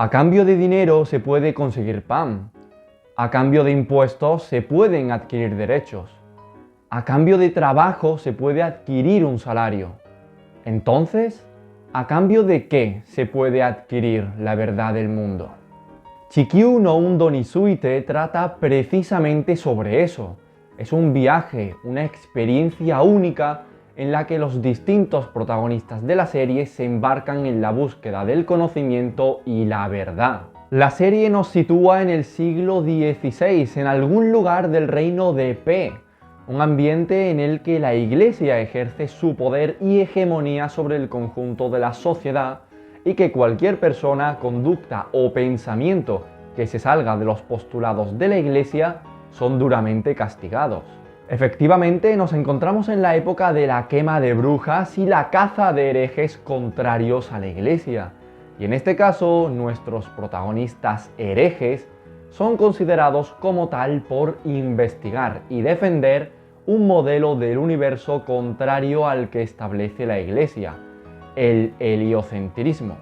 A cambio de dinero se puede conseguir pan. A cambio de impuestos se pueden adquirir derechos. A cambio de trabajo se puede adquirir un salario. Entonces, ¿a cambio de qué se puede adquirir la verdad del mundo? Chikyu no Undo ni Suite trata precisamente sobre eso. Es un viaje, una experiencia única en la que los distintos protagonistas de la serie se embarcan en la búsqueda del conocimiento y la verdad. La serie nos sitúa en el siglo XVI, en algún lugar del reino de Pe, un ambiente en el que la Iglesia ejerce su poder y hegemonía sobre el conjunto de la sociedad y que cualquier persona, conducta o pensamiento que se salga de los postulados de la Iglesia son duramente castigados. Efectivamente, nos encontramos en la época de la quema de brujas y la caza de herejes contrarios a la Iglesia. Y en este caso, nuestros protagonistas herejes son considerados como tal por investigar y defender un modelo del universo contrario al que establece la Iglesia, el heliocentrismo.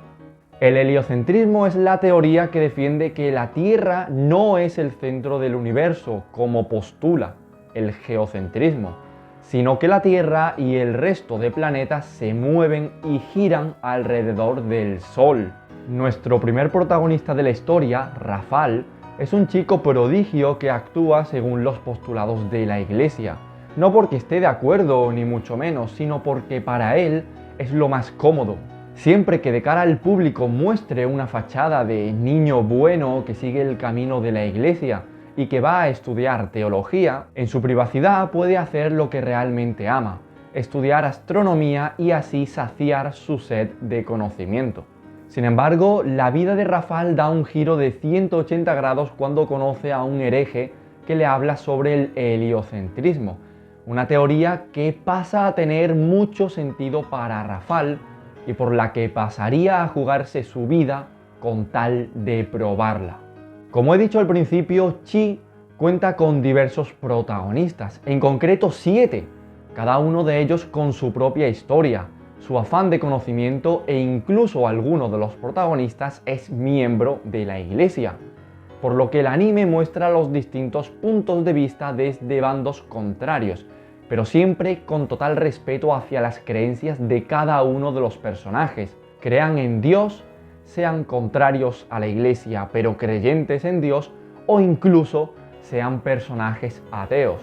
El heliocentrismo es la teoría que defiende que la Tierra no es el centro del universo, como postula el geocentrismo, sino que la Tierra y el resto de planetas se mueven y giran alrededor del Sol. Nuestro primer protagonista de la historia, Rafal, es un chico prodigio que actúa según los postulados de la Iglesia, no porque esté de acuerdo ni mucho menos, sino porque para él es lo más cómodo. Siempre que de cara al público muestre una fachada de niño bueno que sigue el camino de la Iglesia y que va a estudiar teología, en su privacidad puede hacer lo que realmente ama, estudiar astronomía y así saciar su sed de conocimiento. Sin embargo, la vida de Rafal da un giro de 180 grados cuando conoce a un hereje que le habla sobre el heliocentrismo, una teoría que pasa a tener mucho sentido para Rafal y por la que pasaría a jugarse su vida con tal de probarla. Como he dicho al principio, Chi cuenta con diversos protagonistas, en concreto 7, cada uno de ellos con su propia historia, su afán de conocimiento e incluso alguno de los protagonistas es miembro de la Iglesia, por lo que el anime muestra los distintos puntos de vista desde bandos contrarios, pero siempre con total respeto hacia las creencias de cada uno de los personajes. Crean en Dios, sean contrarios a la Iglesia pero creyentes en Dios, o incluso sean personajes ateos.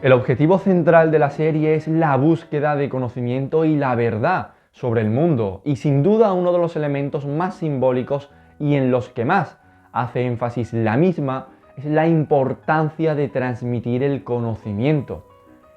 El objetivo central de la serie es la búsqueda de conocimiento y la verdad sobre el mundo, y sin duda uno de los elementos más simbólicos y en los que más hace énfasis la misma es la importancia de transmitir el conocimiento,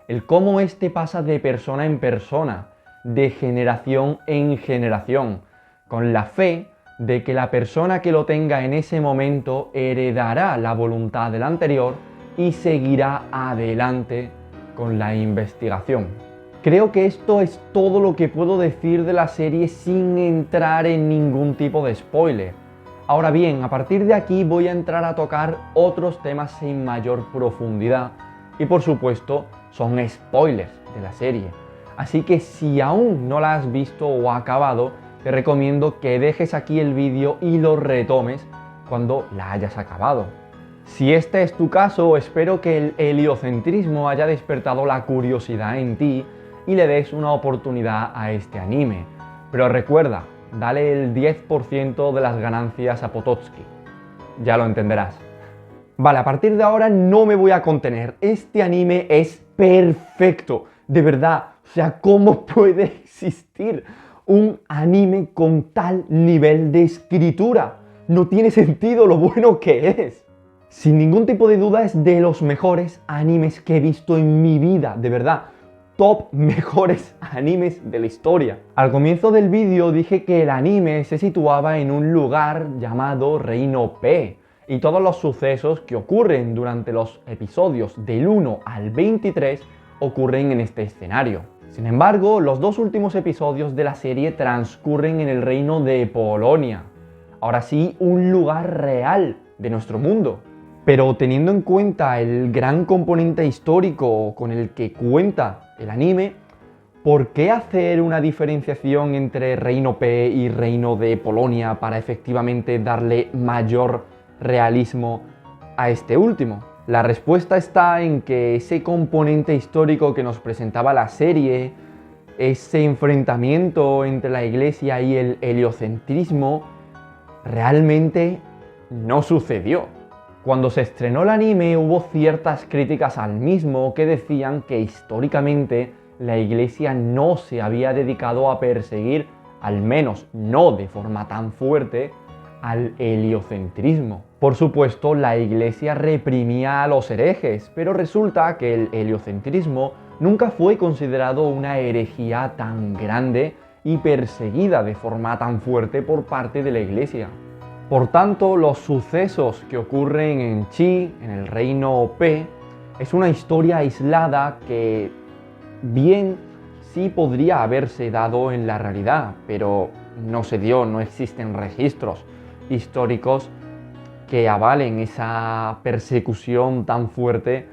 el cómo éste pasa de persona en persona, de generación en generación, con la fe de que la persona que lo tenga en ese momento heredará la voluntad del anterior y seguirá adelante con la investigación. Creo que esto es todo lo que puedo decir de la serie sin entrar en ningún tipo de spoiler. Ahora bien, a partir de aquí voy a entrar a tocar otros temas en mayor profundidad y por supuesto son spoilers de la serie. Así que si aún no la has visto o acabado, te recomiendo que dejes aquí el vídeo y lo retomes cuando la hayas acabado. Si este es tu caso, espero que el heliocentrismo haya despertado la curiosidad en ti y le des una oportunidad a este anime. Pero recuerda, dale el 10% de las ganancias a Potocki. Ya lo entenderás. Vale, a partir de ahora no me voy a contener. Este anime es perfecto. De verdad, o sea, ¿cómo puede existir un anime con tal nivel de escritura? No tiene sentido lo bueno que es. Sin ningún tipo de duda es de los mejores animes que he visto en mi vida, de verdad. Top mejores animes de la historia. Al comienzo del vídeo dije que el anime se situaba en un lugar llamado Reino P y todos los sucesos que ocurren durante los episodios del 1 al 23 ocurren en este escenario. Sin embargo, los dos últimos episodios de la serie transcurren en el reino de Polonia. Ahora sí, un lugar real de nuestro mundo. Pero teniendo en cuenta el gran componente histórico con el que cuenta el anime, ¿Por qué hacer una diferenciación entre Reino P y Reino de Polonia para efectivamente darle mayor realismo a este último? La respuesta está en que ese componente histórico que nos presentaba la serie, ese enfrentamiento entre la Iglesia y el heliocentrismo, realmente no sucedió. Cuando se estrenó el anime hubo ciertas críticas al mismo que decían que históricamente la Iglesia no se había dedicado a perseguir, al menos no de forma tan fuerte, al heliocentrismo. Por supuesto, la Iglesia reprimía a los herejes, pero resulta que el heliocentrismo nunca fue considerado una herejía tan grande y perseguida de forma tan fuerte por parte de la Iglesia. Por tanto, los sucesos que ocurren en Chi, en el reino P, es una historia aislada que bien sí podría haberse dado en la realidad, pero no se dio, no existen registros históricos que avalen esa persecución tan fuerte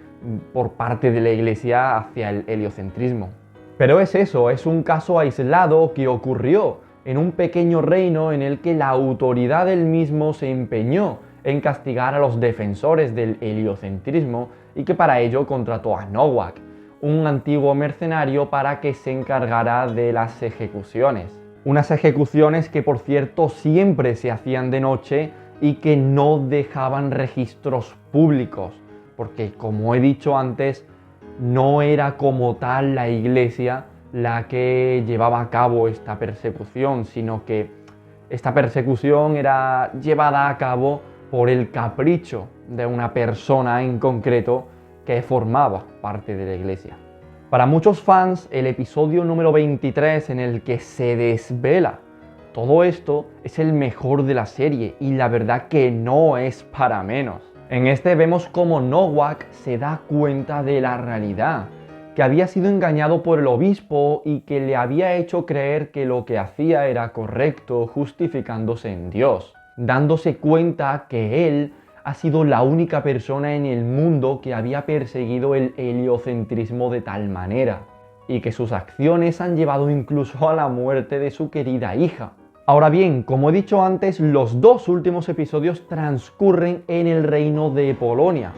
por parte de la Iglesia hacia el heliocentrismo. Pero es eso, es un caso aislado que ocurrió en un pequeño reino en el que la autoridad del mismo se empeñó en castigar a los defensores del heliocentrismo y que para ello contrató a Nowak, un antiguo mercenario, para que se encargara de las ejecuciones. Unas ejecuciones que, por cierto, siempre se hacían de noche y que no dejaban registros públicos, porque, como he dicho antes, no era como tal la Iglesia la que llevaba a cabo esta persecución, sino que esta persecución era llevada a cabo por el capricho de una persona en concreto que formaba parte de la Iglesia. Para muchos fans, el episodio número 23 en el que se desvela todo esto es el mejor de la serie y la verdad que no es para menos. En este vemos cómo Nowak se da cuenta de la realidad, que había sido engañado por el obispo y que le había hecho creer que lo que hacía era correcto, justificándose en Dios, dándose cuenta que él ha sido la única persona en el mundo que había perseguido el heliocentrismo de tal manera, y que sus acciones han llevado incluso a la muerte de su querida hija. Ahora bien, como he dicho antes, los dos últimos episodios transcurren en el reino de Polonia,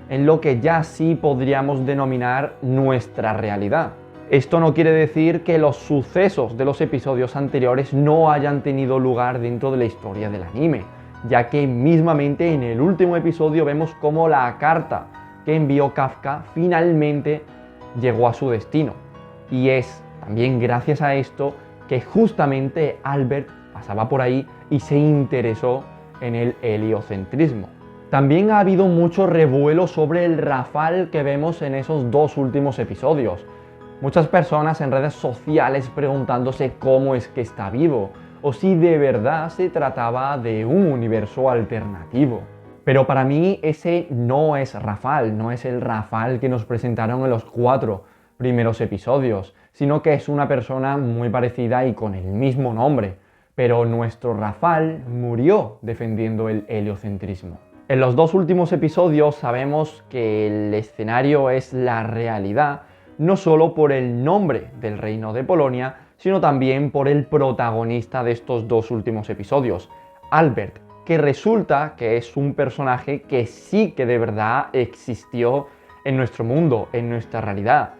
en lo que ya sí podríamos denominar nuestra realidad. Esto no quiere decir que los sucesos de los episodios anteriores no hayan tenido lugar dentro de la historia del anime, ya que mismamente en el último episodio vemos cómo la carta que envió Kafka finalmente llegó a su destino. Y es también gracias a esto que justamente Albert pasaba por ahí y se interesó en el heliocentrismo. También ha habido mucho revuelo sobre el Rafal que vemos en esos dos últimos episodios. Muchas personas en redes sociales preguntándose cómo es que está vivo, o si de verdad se trataba de un universo alternativo. Pero para mí ese no es Rafal, no es el Rafal que nos presentaron en los 4 primeros episodios, sino que es una persona muy parecida y con el mismo nombre. Pero nuestro Rafal murió defendiendo el heliocentrismo. En los dos últimos episodios sabemos que el escenario es la realidad, no solo por el nombre del reino de Polonia, sino también por el protagonista de estos dos últimos episodios, Albert, que resulta que es un personaje que sí que de verdad existió en nuestro mundo, en nuestra realidad,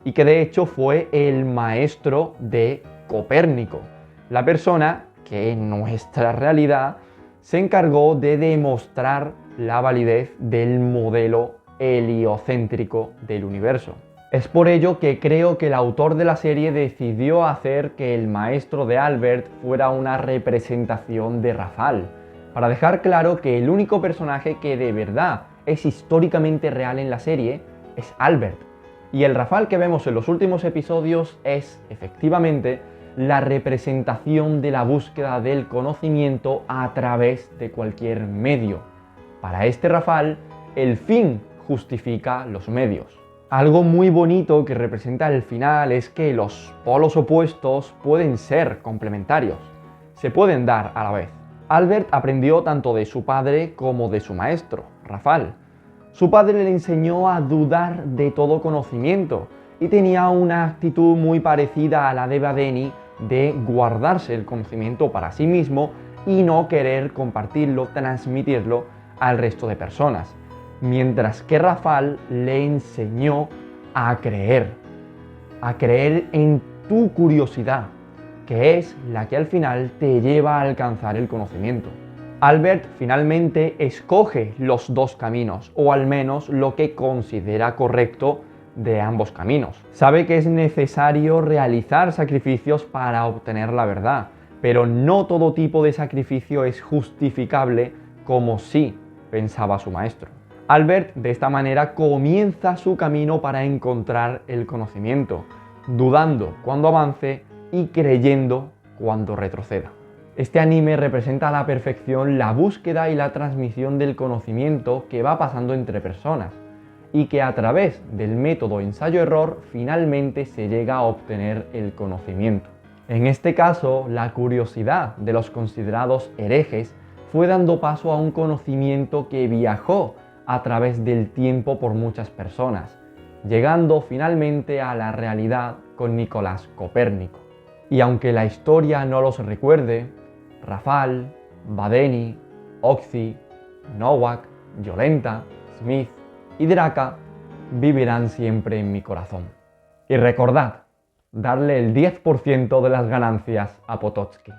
y que de hecho fue el maestro de Copérnico, la persona que en nuestra realidad se encargó de demostrar la validez del modelo heliocéntrico del universo. Es por ello que creo que el autor de la serie decidió hacer que el maestro de Albert fuera una representación de Rafal, para dejar claro que el único personaje que de verdad es históricamente real en la serie es Albert, y el Rafal que vemos en los últimos episodios es, efectivamente, la representación de la búsqueda del conocimiento a través de cualquier medio. Para este Rafal, el fin justifica los medios. Algo muy bonito que representa el final es que los polos opuestos pueden ser complementarios, se pueden dar a la vez. Albert aprendió tanto de su padre como de su maestro, Rafal. Su padre le enseñó a dudar de todo conocimiento y tenía una actitud muy parecida a la de Badeni de guardarse el conocimiento para sí mismo y no querer compartirlo, transmitirlo al resto de personas. Mientras que Rafal le enseñó a creer en tu curiosidad, que es la que al final te lleva a alcanzar el conocimiento. Albert finalmente escoge los dos caminos, o al menos lo que considera correcto de ambos caminos. Sabe que es necesario realizar sacrificios para obtener la verdad, pero no todo tipo de sacrificio es justificable como sí pensaba su maestro. Albert de esta manera comienza su camino para encontrar el conocimiento, dudando cuando avance y creyendo cuando retroceda. Este anime representa a la perfección la búsqueda y la transmisión del conocimiento que va pasando entre personas y que a través del método ensayo-error finalmente se llega a obtener el conocimiento. En este caso, la curiosidad de los considerados herejes fue dando paso a un conocimiento que viajó a través del tiempo por muchas personas, llegando finalmente a la realidad con Nicolás Copérnico. Y aunque la historia no los recuerde, Rafal, Badeni, Oxy, Nowak, Yolenta, Smith y Draka vivirán siempre en mi corazón. Y recordad, darle el 10% de las ganancias a Potocki.